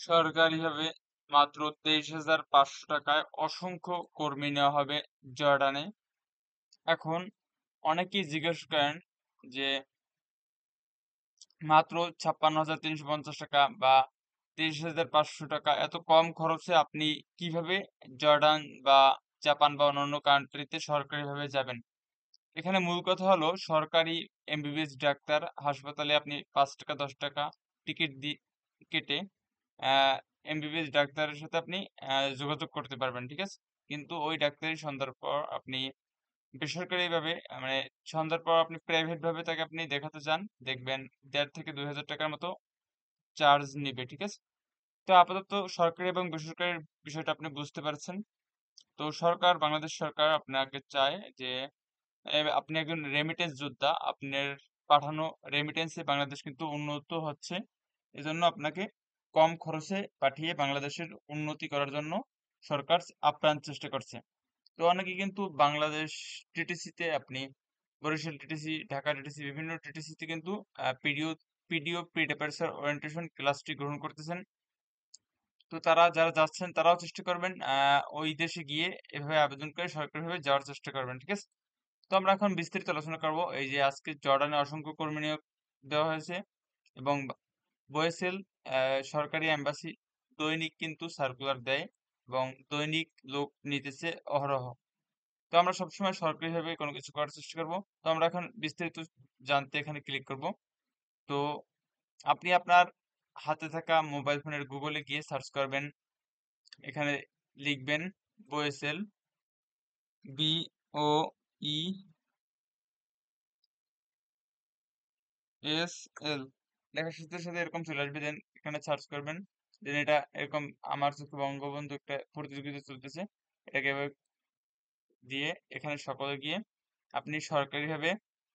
সরকারিভাবে মাত্র 23,500 টাকায় অসংখ্য কর্মী নেওয়া হবে জর্ডানে। এখন অনেকেই জিজ্ঞেস করেন যে মাত্র 56,350 টাকা বা 23,500 টাকা এত কম খরচে আপনি কিভাবে জর্ডান বা জাপান বা অন্যান্য কান্ট্রিতে সরকারিভাবে যাবেন? এখানে মূল কথা হলো সরকারি এমবিবিএস ডাক্তার হাসপাতালে আপনি 5 টাকা 10 টাকা টিকিট কেটে এমবিবিএস ডাক্তারের সাথে আপনি যোগাযোগ করতে পারবেন, ঠিক আছে? কিন্তু ওই ডাক্তারি সন্ধ্যার পর আপনি বেসরকারিভাবে মানে সন্ধ্যার পর আপনি প্রাইভেট ভাবে তাকে আপনি দেখাতে যান, দেখবেন 1,500 থেকে 2,000 টাকার মতো চার্জ নিবে, ঠিক আছে? তো আপাতত সরকারি এবং বেসরকারির বিষয়টা আপনি বুঝতে পারছেন। তো সরকার, বাংলাদেশ সরকার আপনাকে চায় যে আপনি একজন রেমিটেন্স যোদ্ধা। আপনার পাঠানো রেমিটেন্সে বাংলাদেশ কিন্তু উন্নত হচ্ছে। এজন্য আপনাকে কম খরচে পাঠিয়ে বাংলাদেশের উন্নতি করার জন্য সরকার আপ্রাণ চেষ্টা করছে। তো অনেকে কিন্তু বাংলাদেশ টিটিসিতে আপনি বরিশাল টিটিসি, ঢাকা টিটিসি বিভিন্ন টিটিসিতে কিন্তু PDO PDO pre departure orientation ক্লাসটি গ্রহণ করতেছেন। তো তারা যারা যাচ্ছেন তারাও চেষ্টা করবেন ওই দেশে গিয়ে এভাবে আবেদন করে সরকারিভাবে যাওয়ার চেষ্টা করবেন, ঠিক আছে? তো আমরা এখন বিস্তারিত আলোচনা করব। এই যে আজকে জর্ডানে অসংখ্য কর্মী নিয়োগ দেওয়া হয়েছে এবং বয়েসেল সরকারি এম্বাসি দৈনিক কিন্তু সার্কুলার দেয় এবং দৈনিক লোক নিতেছে অহরহ। তো আমরা সবসময় সরকারিভাবে কোনো কিছু করার চেষ্টা করব। তো আমরা এখন বিস্তারিত জানতে এখানে ক্লিক করব। তো আপনি আপনার হাতে থাকা মোবাইল ফোনের গুগলে গিয়ে সার্চ করবেন। এখানে লিখবেন বয়েসেল, BOESL, লেখার সাথে সাথে এরকম চলে আসবে। দেন এখানে সার্চ করবেন। দেন এটা এরকম আমার চোখে বঙ্গবন্ধু একটা প্রতিযোগিতা চলতেছে, এটাকে এভাবে দিয়ে এখানে সকলে গিয়ে আপনি সরকারিভাবে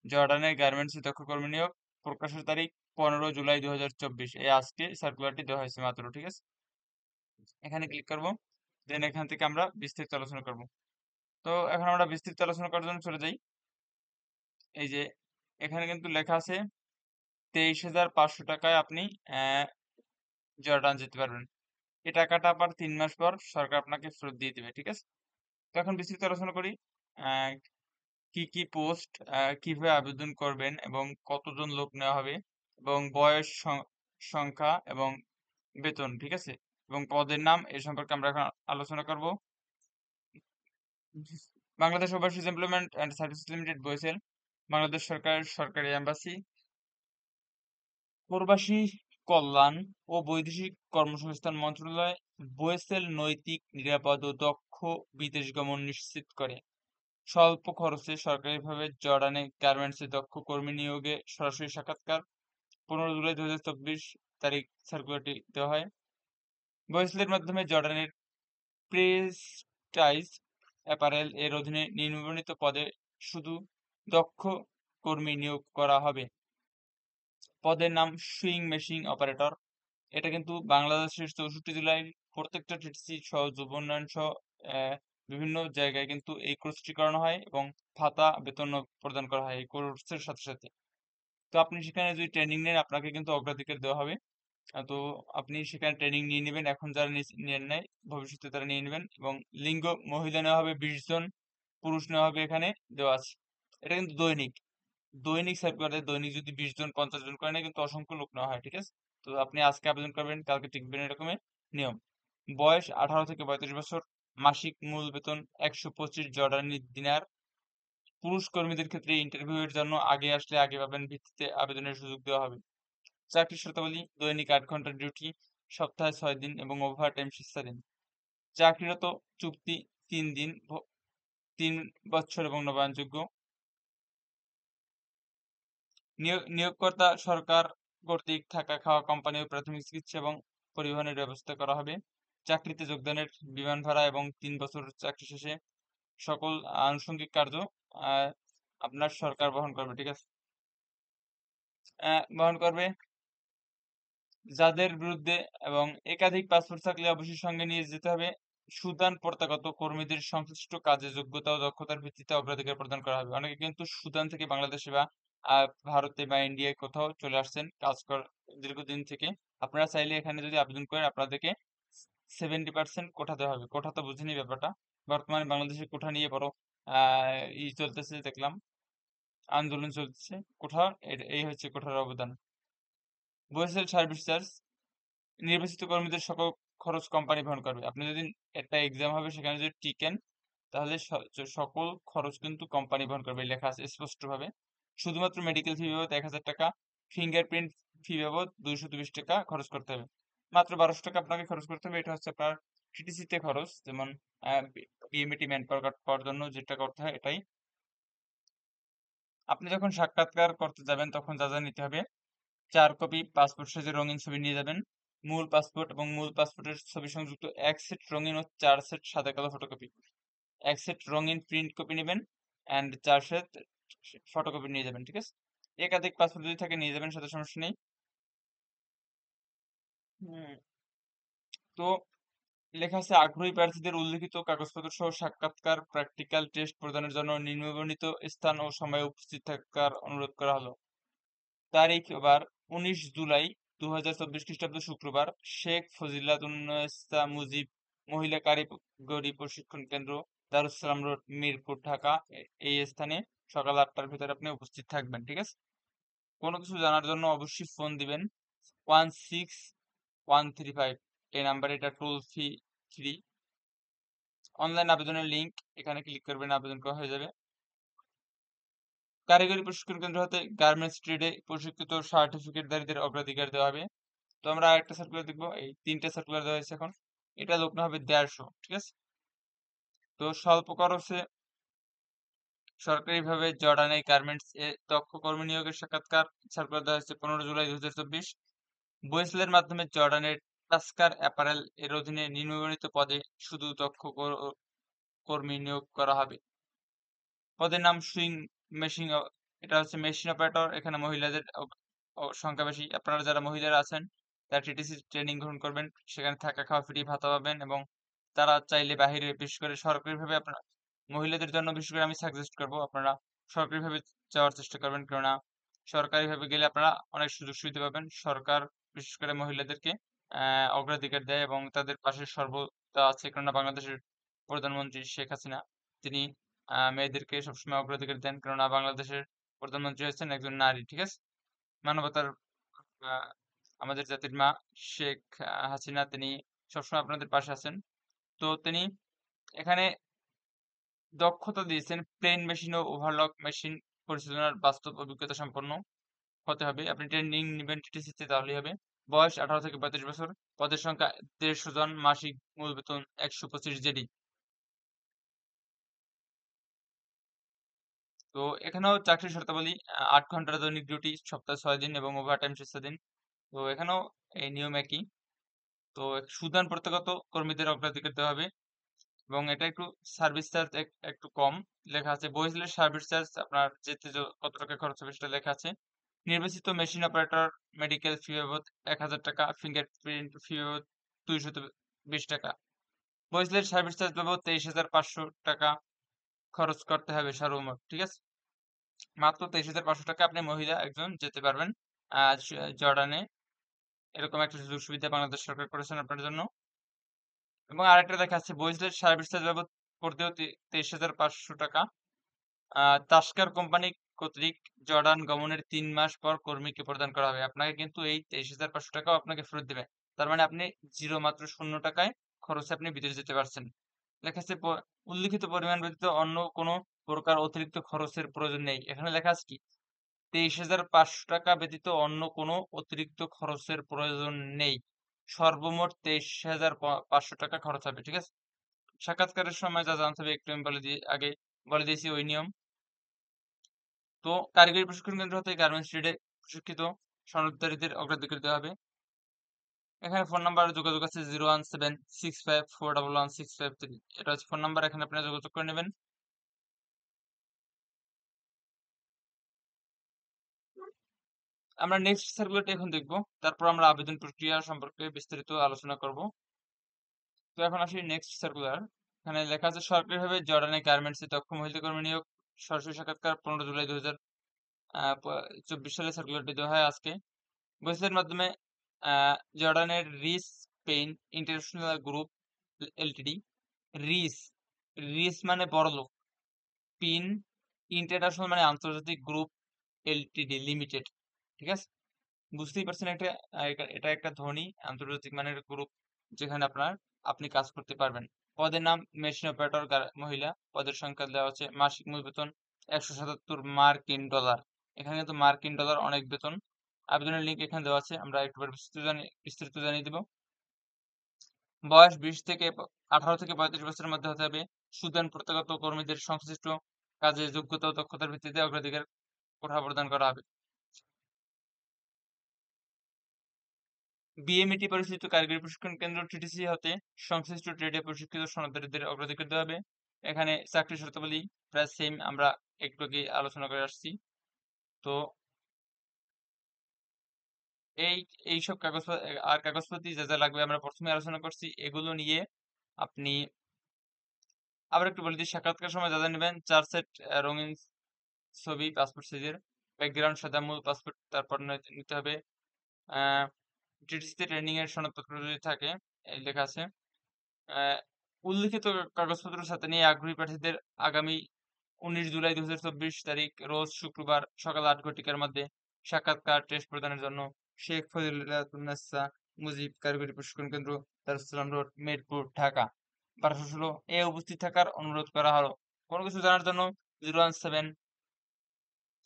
জর্ডানের গার্মেন্টসে দক্ষ কর্মী নিয়োগ, প্রকাশের তারিখ 15 জুলাই 2024, এই আজকে সার্কুলারটি দেওয়া হয়েছে মাত্র, ঠিক আছে? এখানে ক্লিক করব। দেন এখান থেকে আমরা বিস্তারিত আলোচনা করব। তো এখন আমরা বিস্তারিত আলোচনা করার জন্য চলে যাই। এই যে এখানে কিন্তু লেখা আছে 23,500 টাকায় আপনি জর্ডান যেতে পারবেন। এই টাকাটা আবার 3 মাস পর সরকার আপনাকে ফেরত দিয়ে দিবে, ঠিক আছে? তো এখন বিস্তারিত আলোচনা করি। আহ, কি কি পোস্ট, কিভাবে আবেদন করবেন এবং কতজন লোক নেওয়া হবে এবং বয়স সংখ্যা এবং বেতন, ঠিক আছে? এবং পদের নাম এ সম্পর্কে আমরা এখন আলোচনা করব। Bangladesh overseas employment and service limited BOESL, Bangladesh সরকারের সরকারি এম্বাসি, প্রবাসী কল্যাণ ও বৈদেশিক কর্মসংস্থান মন্ত্রণালয় বয়েসেল নৈতিক, নিরাপদ ও দক্ষ বিদেশ গমন নিশ্চিত করে। স্বল্প খরচে সরকারিভাবে জর্ডানে গার্মেন্টসে দক্ষ কর্মী নিয়োগে সরাসরি সাক্ষাৎকার। 15 জুলাই 2024 তারিখ সার্কুলারটি দেওয়া হয়। বয়েসেলের মাধ্যমে জর্ডানের প্রেস্টাইজ অ্যাপারেল এর অধীনে নিম্নবর্ণিত পদে শুধু দক্ষ কর্মী নিয়োগ করা হবে। পদের নাম সুইং মেশিন অপারেটর। এটা কিন্তু বাংলাদেশের 64 জেলায় প্রত্যেকটা টিটিসি সহ যুব উন্নয়ন সহ বিভিন্ন জায়গায় কিন্তু এই কোর্সটি করানো হয় এবং ভাতা বেতন প্রদান করা হয় এই কোর্সের সাথে সাথে। তো আপনি সেখানে যদি ট্রেনিং নেন আপনাকে কিন্তু অগ্রাধিকার দেওয়া হবে। তো আপনি সেখানে ট্রেনিং নিয়ে নেবেন, এখন যারা নেন নাই ভবিষ্যতে তারা নিয়ে নেবেন। এবং লিঙ্গ মহিলা নেওয়া হবে 20 জন, পুরুষ নেওয়া হবে এখানে দেওয়া আছে। এটা কিন্তু দৈনিক দৈনিক সার্কুলারে দৈনিক যদি 20 জন 50 জন করে নেয় কিন্তু অসংখ্য লোক নেওয়া হয়, ঠিক আছে? তো আপনি আজকে আবেদন করবেন কালকে টিকবেন, এরকমের নিয়ম। বয়স 18 থেকে 35 বছর, মাসিক মূল বেতন 125 জর্ডানি দিনার। পুরুষ কর্মীদের ক্ষেত্রে ইন্টারভিউ এর জন্য আগে আসলে আগে পাবেন ভিত্তিতে আবেদনের সুযোগ দেওয়া হবে। চাকরির শর্তাবলী: দৈনিক 8 ঘন্টার ডিউটি, সপ্তাহে 6 দিন এবং ওভার টাইম স্বেচ্ছাধীন। চাকরিরত চুক্তি 3 দিন, 3 বছর এবং নবায়নযোগ্য। নিয়োগকর্তা সরকার কর্তৃক থাকা খাওয়া কোম্পানি ও প্রাথমিক চিকিৎসা এবং পরিবহনের ব্যবস্থা করা হবে। চাকরিতে যোগদানের বিমান ভাড়া এবং 3 বছর চাকরি শেষে সকল আনুষঙ্গিক কার্য আহ, আপনার সরকার বহন করবে, ঠিক আছে? বহন করবে। যাদের বিরুদ্ধে এবং একাধিক পাসপোর্ট থাকলে অবশ্যই সঙ্গে নিয়ে যেতে হবে। সুদান প্রত্যাগত কর্মীদের সংশ্লিষ্ট কাজে যোগ্যতা ও দক্ষতার ভিত্তিতে অগ্রাধিকার প্রদান করা হবে। অনেকে কিন্তু সুদান থেকে বাংলাদেশে বা ভারতে বা ইন্ডিয়ায় কোথাও চলে আসছেন কাজ কর দীর্ঘদিন থেকে। আপনারা চাইলে এখানে যদি আবেদন করেন আপনাদেরকে 70% কোঠা দেওয়া হবে। কোঠা তো বুঝেনি ব্যাপারটা। বর্তমানে বাংলাদেশে কোঠা নিয়ে বড় চলতেছে দেখলাম, আন্দোলন চলতেছে। কোঠা এই হচ্ছে কোঠার অবদান। বহির্বিশ্বের সার্ভিস চার্জ নির্বাচিত কর্মীদের সকল খরচ কোম্পানি বহন করবে। আপনি যদি একটা এক্সাম হবে সেখানে যদি টিকেন তাহলে সকল খরচ কিন্তু কোম্পানি বহন করবে, লেখা আছে স্পষ্টভাবে। শুধুমাত্র মেডিকেল ফি বাবদ 1,000 টাকা, ফিঙ্গারপ্রিন্ট ফি বাবদ 220 টাকা খরচ করতে হবে। মাত্র 1200 টাকা আপনাকে খরচ করতে হবে। এটা হচ্ছে আপনার টিটিসিতে খরচ, যেমন বিএমইটি ম্যান পাওয়ার পাওয়ার জন্য যেটা করতে হয় এটাই। আপনি যখন সাক্ষাৎকার করতে যাবেন তখন যা যা নিতে হবে: 4 কপি পাসপোর্ট সাইজের রঙিন ছবি নিয়ে যাবেন, মূল পাসপোর্ট এবং মূল পাসপোর্টের ছবি সংযুক্ত 1 সেট রঙিন ও 4 সেট সাদা কালো ফটোকপি, 1 সেট রঙিন প্রিন্ট কপি নেবেন অ্যান্ড 4 সেট ফটোকপি নিয়ে যাবেন। ঠিক আছে, একাধিক পাসপোর্ট যদি থাকে নিয়ে যাবেন, সাথে সমস্যা নেই। হুম, তো লেখা আছে আগ্রহী প্রার্থীদের উল্লিখিত কাগজপত্র সহ সাক্ষাৎকার প্র্যাকটিক্যাল টেস্ট প্রদানের জন্য নিম্নবর্ণিত স্থান ও সময়ে উপস্থিত থাকার অনুরোধ করা হলো। তারিখ এবার 19 জুলাই 2024 খ্রিস্টাব্দ শুক্রবার, শেখ ফজিলাতুন্নেসা মুজিব মহিলা কারিগরি প্রশিক্ষণ কেন্দ্র, দারুস সালাম রোড, মিরপুর, ঢাকা। এই স্থানে সকাল 8টার ভিতরে আপনি উপস্থিত থাকবেন। ঠিক আছে, কোনো কিছু জানার জন্য অবশ্যই ফোন দিবেন 16135 এই নাম্বারে। এটা টোল ফ্রি। অনলাইন আবেদনের লিংক, এখানে ক্লিক করবেন, আবেদন করা হয়ে যাবে। কারিগরি প্রশিক্ষণ কেন্দ্র হতে গার্মেন্টস ট্রেডে প্রশিক্ষিত সার্টিফিকেটধারীদের অগ্রাধিকার দেওয়া হবে। তো আমরা আরেকটা সার্কুলার দেখবো, এই 3টে সার্কুলার দেওয়া হয়েছে এখন। এটা লোক হবে 150। ঠিক আছে, তো স্বল্প খরচে সরকারিভাবে জর্ডানে গার্মেন্টস এ দক্ষ কর্মী নিয়োগের সাক্ষাৎকার সার্কুলার দেওয়া হয়েছে 15 জুলাই 2024। বইসেলের মাধ্যমে জর্ডানের টাস্কার অ্যাপারেল এর অধীনে নিম্নবর্ণিত পদে শুধু দক্ষ কর্মী নিয়োগ করা হবে। পদের নাম সুইং মেশিন, এটা হচ্ছে মেশিন অপারেটর। এখানে মহিলাদের সংখ্যা বেশি। আপনারা যারা মহিলারা আছেন তারা টিটিসি ট্রেনিং গ্রহণ করবেন, সেখানে থাকা খাওয়া ফ্রি ভাতা পাবেন, এবং তারা চাইলে বাহিরে, বিশেষ করে সরকারিভাবে আপনার মহিলাদের জন্য বিশেষ করে আমি সাজেস্ট করবো আপনারা সরকারিভাবে যাওয়ার চেষ্টা করবেন, কেননা সরকারিভাবে গেলে আপনারা অনেক সুযোগ সুবিধা পাবেন। সরকার বিশেষ করে মহিলাদেরকে অগ্রাধিকার দেয় এবং তাদের পাশে সর্বদা আছে, কেননা বাংলাদেশের প্রধানমন্ত্রী শেখ হাসিনা তিনি মেয়েদেরকে সবসময় অগ্রাধিকার দেন, কেননা বাংলাদেশের প্রধানমন্ত্রী হচ্ছেন একজন নারী। ঠিক আছে, মানবতার আহ, আমাদের জাতির মা শেখ হাসিনা তিনি সবসময় আপনাদের পাশে আছেন। তো তিনি এখানে দক্ষতা দিয়েছেন প্লেন মেশিন ও ওভারলক মেশিন পরিচালনার বাস্তব অভিজ্ঞতা সম্পন্ন হতে হবে। আপনি ট্রেনিং নেবেন টিটিসিতে, তাহলেই হবে। বয়স 18 থেকে 35 বছর। পদের সংখ্যা 150 জন। মাসিক মূল বেতন 125 জেডি। তো এখানেও চাকরির শর্তাবলী 8 ঘন্টার দৈনিক ডিউটি, সপ্তাহে 6 দিন এবং ওভারটাইম 6 দিন। তো এখানেও এই নিয়ম একই। তো সুদান প্রত্যাগত কর্মীদের অগ্রাধিকার দেওয়া হবে, এবং এটা একটু সার্ভিস চার্জ একটু কম লেখা আছে। বহির্বিশ্বের সার্ভিস চার্জ আপনার যেতে কত টাকা খরচ হবে সেটা লেখা আছে। নির্বাচিত মেশিন অপারেটর মেডিকেল ফি বাবদ 1,000 টাকা, ফিঙ্গারপ্রিন্ট ফি বাবদ 220 টাকা। বহির্বিশ্বের সার্ভিস চার্জ বাবদ 23,500 টাকা খরচ করতে হবে সর্বমোট। ঠিক আছে, মাত্র 23,500 টাকা আপনি মহিলা একজন যেতে পারবেন জর্ডানে। এরকম একটা সুযোগ সুবিধা বাংলাদেশ সরকার করেছেন আপনার জন্য। এবং আরেকটা দেখা যাচ্ছে বহির্বিশ্বের সার্ভিস চার্জ বাবদ করতেও 23,500 টাকা তাস্কার কোম্পানি কর্তৃক জর্ডান গমনের 3 মাস পর কর্মীকে প্রদান করা হবে। আপনাকে কিন্তু এই 23,500 টাকাও আপনাকে ফেরত দেবে। তার মানে আপনি জিরো, মাত্র 0 টাকায় খরচে আপনি বিদেশ যেতে পারছেন। লেখা আছে উল্লিখিত পরিমাণ ব্যতীত অন্য কোনো প্রকার অতিরিক্ত খরচের প্রয়োজন নেই। এখানে লেখা আছে কি 23,500 টাকা ব্যতীত অন্য কোনো অতিরিক্ত খরচের প্রয়োজন নেই। সর্বমোট 23,500 টাকা খরচ হবে। ঠিক আছে, সাক্ষাৎকারের সময় যা জানতে হবে একটু আমি আগে বলে দিয়েছি ওই নিয়ম। তো কারিগরি প্রশিক্ষণ কেন্দ্র হতে গার্মেন্টস ট্রেডে প্রশিক্ষিত সনদধারীদের অগ্রাধিকার দেওয়া হবে। এখানে ফোন নাম্বার যোগাযোগ আছে 01765411653। এটা হচ্ছে ফোন নাম্বার, এখানে আপনারা যোগাযোগ করে নেবেন। আমরা নেক্সট সার্কুলারটা এখন দেখব, তারপর আমরা আবেদন প্রক্রিয়া সম্পর্কে বিস্তারিত আলোচনা করব। তো এখন আসি নেক্সট সার্কুলার। এখানে লেখা আছে সরকারিভাবে জর্ডানে গার্মেন্টসে দক্ষ মহিলা কর্মী নিয়োগ, সরাসরি সাক্ষাৎকার 15 জুলাই 2024 সালে সার্কুলারটি দেওয়া হয় আজকে। বইসেলের মাধ্যমে জর্ডানের রিস পেইন ইন্টারন্যাশনাল গ্রুপ এলটিডি। রিস, রিস মানে বড়লোক। পিন ইন্টারন্যাশনাল মানে আন্তর্জাতিক গ্রুপ এলটিডি লিমিটেড। ঠিক আছে? বুঝতেই পারছেন এটা এটা একটা ধনী আন্তর্জাতিক মানের গ্রুপ যেখানে আপনি কাজ করতে পারবেন। পদের নাম মেশিন অপারেটর মহিলা। পদের সংখ্যা দেওয়া হচ্ছে মাসিক মূল বেতন 177 মার্কিন ডলার। এখানে কিন্তু মার্কিন ডলার অনেক বেতন। আবেদনের লিঙ্ক এখানে দেওয়া আছে, আমরা একটুবার বিস্তারিত জানিয়ে দেব। বয়স 18 থেকে 35 বছরের মধ্যে হতে হবে। সুদান প্রত্যাগত কর্মীদের সংশ্লিষ্ট কাজে যোগ্যতা ও দক্ষতার ভিত্তিতে অগ্রাধিকার কোঠা প্রদান করা হবে। বিএমইটি পরিচালিত কারিগরি প্রশিক্ষণ কেন্দ্র টিটিসি হতে সংশ্লিষ্ট ট্রেডে প্রশিক্ষিত সনদধারীদের অগ্রাধিকার দেওয়া হবে। এখানে চাকরির শর্তাবলী প্রায় সেম, আমরা একটু আগে আলোচনা করে আসছি। তো এই এইসব কাগজপত্র যা যা লাগবে আমরা প্রথমে আলোচনা করছি, এগুলো নিয়ে আপনি আবার একটু বলে দিই। সাক্ষাৎকার সময় যা যা নেবেন: 4 সেট রঙিন ছবি, পাসপোর্ট সাইজের, ব্যাকগ্রাউন্ড সাদা, মূল পাসপোর্ট, তারপর নিতে হবে টিটিসিতে ট্রেনিং এর সনদপত্র যদি থাকে, এই লেখা আছে। উল্লিখিত কাগজপত্র সাথে নিয়ে আগ্রহী প্রার্থীদের আগামী 19 জুলাই 2024 তারিখ রোজ শুক্রবার সকাল 8 ঘটিকার মধ্যে সাক্ষাৎকার টেস্ট প্রদানের জন্য শেখ ফজিলাতুন্নেসা মুজিব কারিগরি প্রশিক্ষণ কেন্দ্র, দারুস সালাম রোড, মিরপুর, ঢাকা 1216 এ উপস্থিত থাকার অনুরোধ করা হলো। কোনো কিছু জানার জন্য 017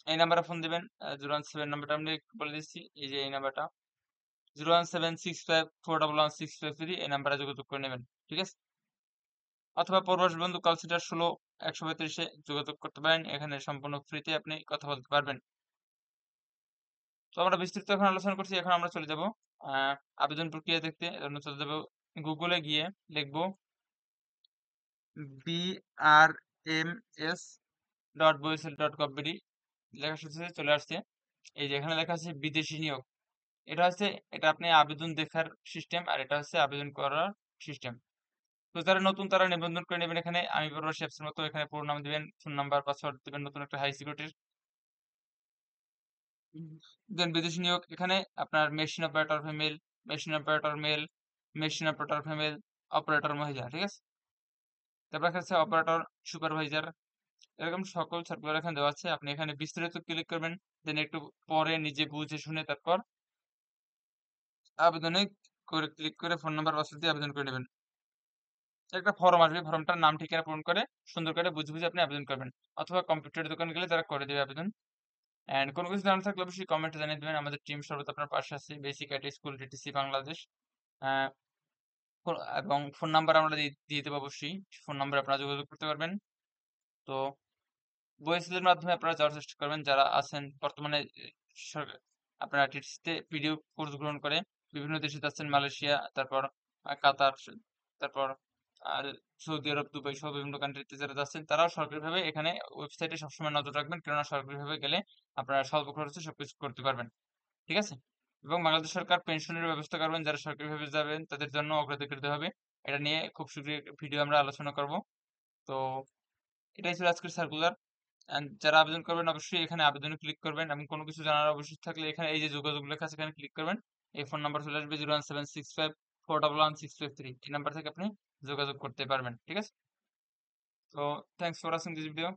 এই নাম্বারে ফোন দিবেন। 017 নাম্বারটা আমি বলে দিচ্ছি, এই যে এই নাম্বারটা 01765411653, এই নাম্বারে যোগাযোগ করে নেবেন। ঠিক আছে? অথবা প্রবাস বন্ধু কল সেন্টার 16 132 যোগাযোগ করতে পারেন। এখানে সম্পূর্ণ ফ্রিতে আপনি কথা বলতে পারবেন। তো আমরা বিস্তারিত এখন আলোচনা করছি। এখন আমরা চলে যাব আবেদন প্রক্রিয়া দেখতে। এজন্য চলে যাব গুগলে গিয়ে লিখব brms.boisel.gov.bd। লেখার সাথে সাথে চলে আসছে এই যে এখানে লেখা আছে বিদেশি নিয়োগ। এটা আপনি আবেদন দেখার সিস্টেম, আর এটা হচ্ছে আবেদন করার সিস্টেম। তো যারা নতুন তারা নিবন্ধন করে নেবেন। এখানে আমি প্রবাসী অ্যাপসের মতো এখানে পুরো নাম দিবেন, ফোন নাম্বার, পাসওয়ার্ড দিবেন, নতুন একটা হাই সিকিউরিটির। দেন বিদেশি নিয়োগ, এখানে আপনার machine operator female, machine operator male, machine operator female, operator মহিলা। ঠিক আছে? তারপর আছে অপারেটর সুপারভাইজার। এরকম সকল সার্কুলার এখানে দেওয়া আছে। আপনি এখানে বিস্তারিত ক্লিক করবেন, দেন একটু পরে নিজে বুঝে শুনে তারপর আবেদনে করে ক্লিক করে ফোন নাম্বার, পাসওয়ার্ড দিয়ে আবেদন করে নেবেন। একটা ফর্ম আসবে, ফর্মটার নাম ঠিকানা পূরণ করে সুন্দর করে বুঝে বুঝে আপনি আবেদন করবেন, অথবা কম্পিউটার দোকানে গেলে তারা করে দেবে আবেদন। এন্ড কোনো কিছু জানার থাকলে অবশ্যই কমেন্টে জানিয়ে দেবেন। আমাদের টিম সর্বদা আপনার পাশে আছে। Basic IT school TTC Bangladesh. আহ, এবং ফোন নাম্বার আমরা দিয়ে দেবো অবশ্যই। ফোন নাম্বারে আপনারা যোগাযোগ করতে পারবেন। তো বইএসএল এর মাধ্যমে আপনারা যাওয়ার চেষ্টা করবেন যারা আছেন বর্তমানে আপনারা টিটিসিতে পিডিএফ কোর্স গ্রহণ করে বিভিন্ন দেশে যাচ্ছেন, মালয়েশিয়া, তারপর কাতার, তারপর আর সৌদি আরব, দুবাই সহ বিভিন্ন কান্ট্রিতে যারা যাচ্ছেন তারাও সরকারিভাবে এখানে ওয়েবসাইটে সবসময় নজর রাখবেন, কেননা সরকারিভাবে গেলে আপনারা স্বল্প খরচে সবকিছু করতে পারবেন। ঠিক আছে? এবং বাংলাদেশ সরকার পেনশনের ব্যবস্থা করবেন, যারা সরকারিভাবে যাবেন তাদের জন্য অগ্রাধিকার দেওয়া হবে। এটা নিয়ে খুব শীঘ্রই ভিডিও আমরা আলোচনা করব। তো এটাই ছিল আজকের সার্কুলার। যারা আবেদন করবেন অবশ্যই এখানে আবেদনে ক্লিক করবেন, এবং কোনো কিছু জানার অবশ্যই থাকলে এখানে এই যে যোগাযোগ লেখা আছে এখানে ক্লিক করবেন। এই ফোন নাম্বার চলে আসবে 01765411653, এই নাম্বার থেকে আপনি যোগাযোগ করতে পারবেন। ঠিক আছে? তো thanks for watching this video.